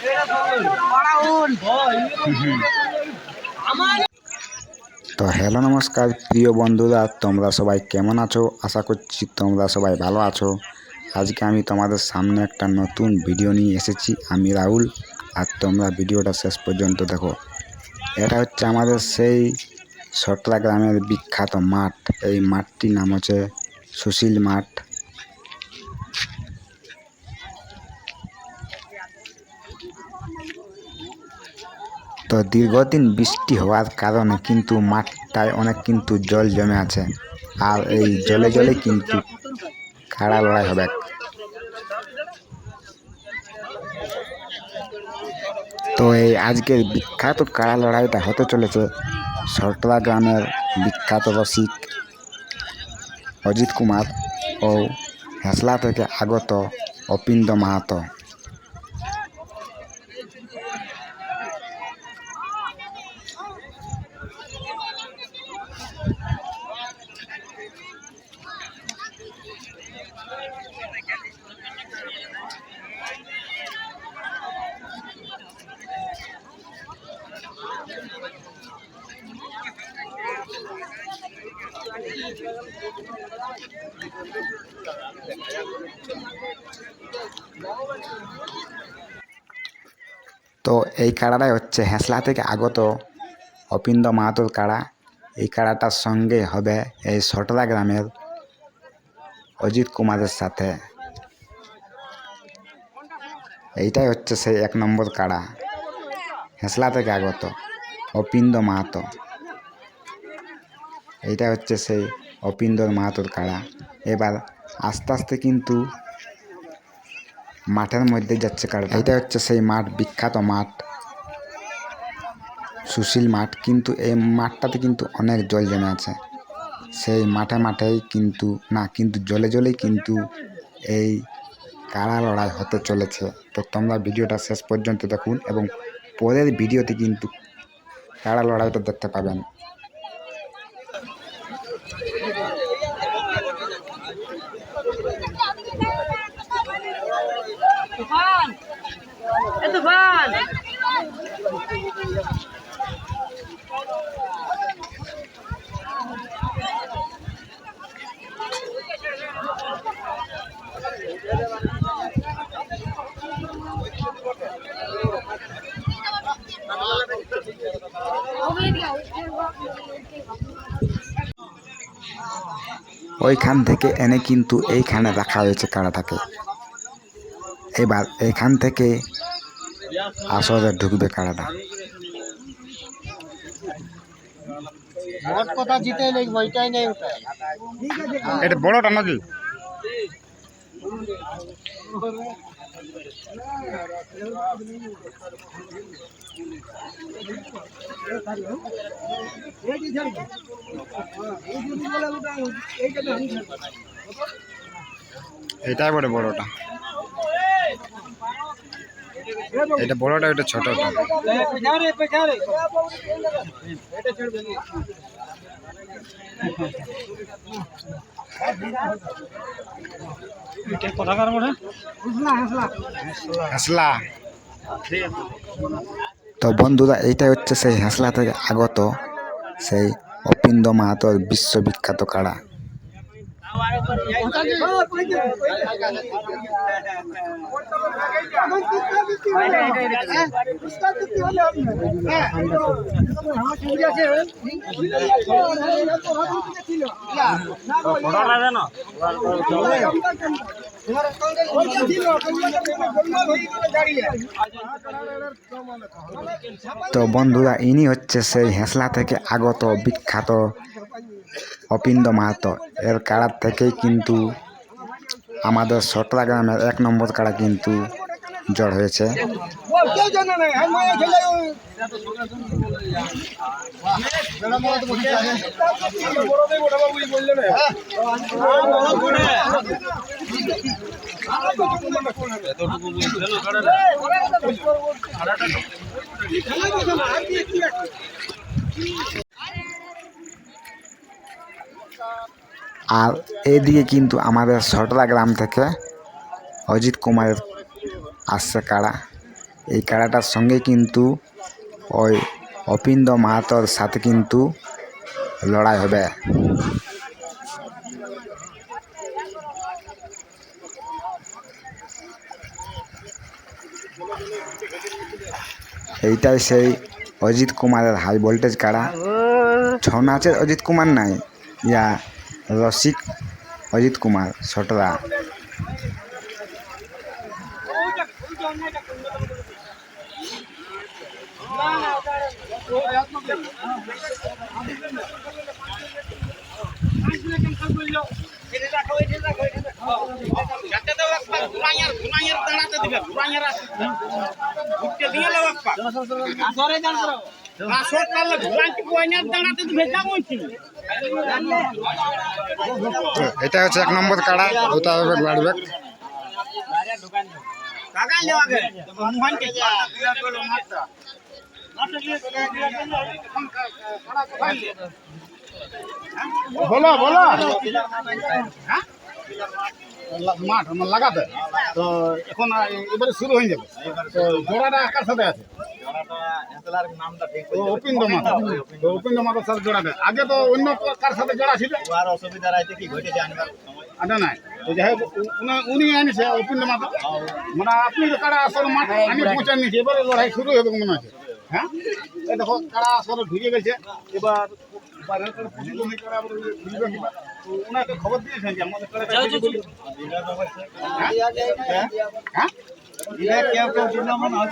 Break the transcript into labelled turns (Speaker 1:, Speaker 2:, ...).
Speaker 1: তো হ্যালো নমস্কার প্রিয় বন্ধুরা, তোমরা সবাই কেমন আছো? আশা করছি তোমরা সবাই ভালো আছো। আজকে আমি তোমাদের সামনে একটা নতুন ভিডিও নিয়ে এসেছি। আমি রাহুল, আর তোমরা ভিডিওটা শেষ পর্যন্ত দেখো। এটা হচ্ছে আমাদের সেই সটলা গ্রামের বিখ্যাত মাঠ। এই মাঠটির নাম হচ্ছে সুশীল মাঠ। তো দীর্ঘদিন বৃষ্টি হওয়ার কারণে কিন্তু মাঠটায় অনেক কিন্তু জল জমে আছে, আর এই জলে জলে কিন্তু কাড়া লড়াই হবে। তো এই আজকের বিখ্যাত কাড়া লড়াইটা হতে চলেছে সটলা গ্রামের বিখ্যাত রসিক অজিত কুমার ও হেসলা থেকে আগত অপিন্দ মাহাতো। তো এই কাড়াটাই হচ্ছে হেসলা থেকে আগত অপিন্দ মাহাতোর কাড়া। এই কাড়াটার সঙ্গে হবে এই সটলা গ্রামের অজিত কুমারের সাথে। এইটাই হচ্ছে সেই 1 নম্বর কাড়া, হেসলা থেকে আগত অপিন্দ মাহাতো। এইটা হচ্ছে সেই অপিন্দর মাহাতোর কাড়া। এবার আস্তে আস্তে কিন্তু মাঠের মধ্যে যাচ্ছে কাড়াটা। এটা হচ্ছে সেই মাঠ, বিখ্যাত মাঠ সুশীল মাঠ। কিন্তু এই মাঠটাতে কিন্তু অনেক জল জমে আছে। সেই মাঠে মাঠেই কিন্তু না, কিন্তু জলে জলেই কিন্তু এই কাড়া লড়াই হতে চলেছে। তো তোমরা ভিডিওটা শেষ পর্যন্ত দেখুন, এবং পরের ভিডিওতে কিন্তু কাড়া লড়াইটা দেখতে পাবেন। ওইখান থেকে এনে কিন্তু এইখানে রাখা হয়েছে কাড়াটাকে। এবার এইখান থেকে আসরে ঢুকবে কাড়াটা। এটা বড়টা নাকি? এটাই বড় বড়টা, এটা বড়টা, এটা ছোটটা। তো বন্ধুরা, এইটাই হচ্ছে সেই হেসলা থেকে আগত সেই অপিন্দ মাহাতোর বিশ্ববিখ্যাত কাড়া। তো বন্ধুরা, ইনি হচ্ছে সেই হেসলা থেকে আগত বিখ্যাত অপিন্দ মাহাতো। এর কাড়ার থেকেই কিন্তু আমাদের সটলা গ্রামের 1 নম্বর কাড়া কিন্তু জড় হয়েছে। আর এদিকে কিন্তু আমাদের সটলা গ্রাম থেকে অজিত কুমারের আসছে কাড়া। এই কাড়াটার সঙ্গে কিন্তু ওই অপিন্দ মাহাতোর সাথে কিন্তু লড়াই হবে। এইটাই সেই অজিত কুমারের হাই ভোল্টেজ কাড়া। ছৌ নাচের অজিত কুমার নাই, ইয়া রসিক অজিত কুমার ছটরা। এটা হচ্ছে 1 নম্বর কাড়া, ওটা হবে লাড়বেক।
Speaker 2: বলো বলো মাঠ লাগাতে তো এখন এবারে শুরু হয়ে যাবে। তো জোড়াটা কার সাথে আছে? অপিন্দ মাতা। তো অপিন্দ মাতার সাথে জোড়াটা আগে তো অন্য কার সাথে জোড়া ছিল,
Speaker 3: অসুবিধা রাইতে কি ঘটে যায়
Speaker 2: আচ্ছা নাই। তো যাই হোক উনি আনিছে অপিন্দ মাতা, মানে আপনি তো কারা আসলে মাঠ আমি পৌঁছান নিয়েছি, এবারে লড়াই শুরু হবে মনে হচ্ছে। হ্যাঁ এই দেখো কারা আসলে ঢুকে গেছে। এবার ওনাকে খবর দিয়েছেন যে আমাদের হ্যাঁ কেউ কেউ
Speaker 4: মানুষ